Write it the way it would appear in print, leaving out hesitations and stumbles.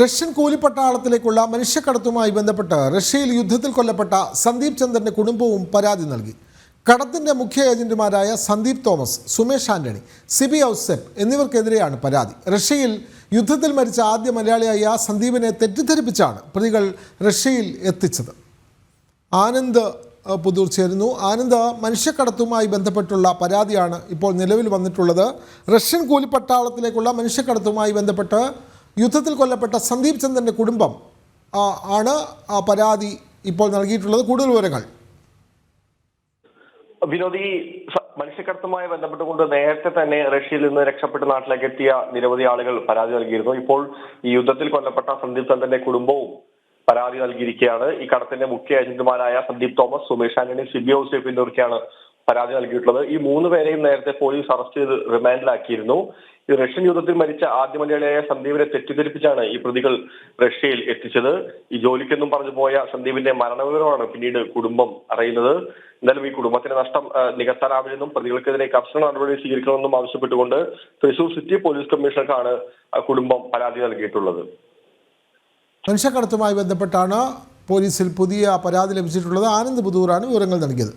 Russian കൂലിപ്പട്ടാളത്തിലേക്കുള്ള മനുഷ്യക്കടത്തുമായി ബന്ധപ്പെട്ട് റഷ്യയിൽ യുദ്ധത്തിൽ കൊല്ലപ്പെട്ട സന്ദീപ് ചന്ദ്രന്റെ കുടുംബവും പരാതി നൽകി. കടത്തിന്റെ മുഖ്യ ഏജന്റുമാരായ സന്ദീപ് തോമസ്, സുമേഷ് ആന്റണി, സിബി ഔസെപ്പ് എന്നിവർക്കെതിരെയാണ് പരാതി. റഷ്യയിൽ യുദ്ധത്തിൽ മരിച്ച ആദ്യ മലയാളിയായ സന്ദീപിനെ തെറ്റിദ്ധരിപ്പിച്ചാണ് പ്രതികൾ റഷ്യയിൽ എത്തിച്ചത്. ആനന്ദ് പുതൂർ ചേരുന്നു. ആനന്ദ്, മനുഷ്യക്കടത്തുമായി ബന്ധപ്പെട്ടുള്ള പരാതിയാണ് ഇപ്പോൾ നിലവിൽ വന്നിട്ടുള്ളത്. റഷ്യൻ കൂലിപ്പട്ടാളത്തിലേക്കുള്ള മനുഷ്യക്കടത്തുമായി ബന്ധപ്പെട്ട് യുദ്ധത്തിൽ കൊല്ലപ്പെട്ട സന്ദീപ് ചന്ദ്രന്റെ കുടുംബം ആണ് പരാതി ഇപ്പോൾ നൽകിയിട്ടുള്ളത്. കൂടുതൽ വിവരങ്ങൾ. വിനോദി, മനുഷ്യക്കടത്തുമായി ബന്ധപ്പെട്ടുകൊണ്ട് നേരത്തെ തന്നെ റഷ്യയിൽ നിന്ന് രക്ഷപ്പെട്ട് നാട്ടിലേക്ക് എത്തിയ നിരവധി ആളുകൾ പരാതി നൽകിയിരുന്നു. ഇപ്പോൾ ഈ യുദ്ധത്തിൽ കൊല്ലപ്പെട്ട സന്ദീപ് ചന്ദ്രന്റെ കുടുംബവും പരാതി നൽകിയിരിക്കുകയാണ്. ഈ കടത്തിന്റെ മുഖ്യ ഏജന്റുമാരായ സന്ദീപ് തോമസ്, സുമേഷ് ആന്റണി, സിബി ഔസേപ്പ് എന്നിവർക്കാണ് പരാതി നൽകിയിട്ടുള്ളത്. ഈ മൂന്ന് പേരെയും നേരത്തെ പോലീസ് അറസ്റ്റ് ചെയ്ത് റിമാൻഡിലാക്കിയിരുന്നു. ഈ റഷ്യൻ യുദ്ധത്തിൽ മരിച്ച ആദ്യ മലയാളിയായ സന്ദീപിനെ തെറ്റിദ്ധരിപ്പിച്ചാണ് ഈ പ്രതികൾ റഷ്യയിൽ എത്തിച്ചത്. ഈ ജോലിക്കെന്നും പറഞ്ഞു പോയ സന്ദീപിന്റെ മരണവിവരമാണ് പിന്നീട് കുടുംബം അറിയുന്നത്. എന്തായാലും ഈ കുടുംബത്തിന്റെ നഷ്ടം നികത്താനാവില്ലെന്നും പ്രതികൾക്കെതിരെ കർശന നടപടി സ്വീകരിക്കണമെന്നും ആവശ്യപ്പെട്ടുകൊണ്ട് തൃശൂർ സിറ്റി പോലീസ് കമ്മീഷണർക്കാണ് കുടുംബം പരാതി നൽകിയിട്ടുള്ളത്. മനുഷ്യക്കടത്തുമായി ബന്ധപ്പെട്ടാണ് പോലീസിൽ പുതിയ പരാതി ലഭിച്ചിട്ടുള്ളത്. ആനന്ദ് പുതൂറാണ് വിവരങ്ങൾ നൽകിയത്.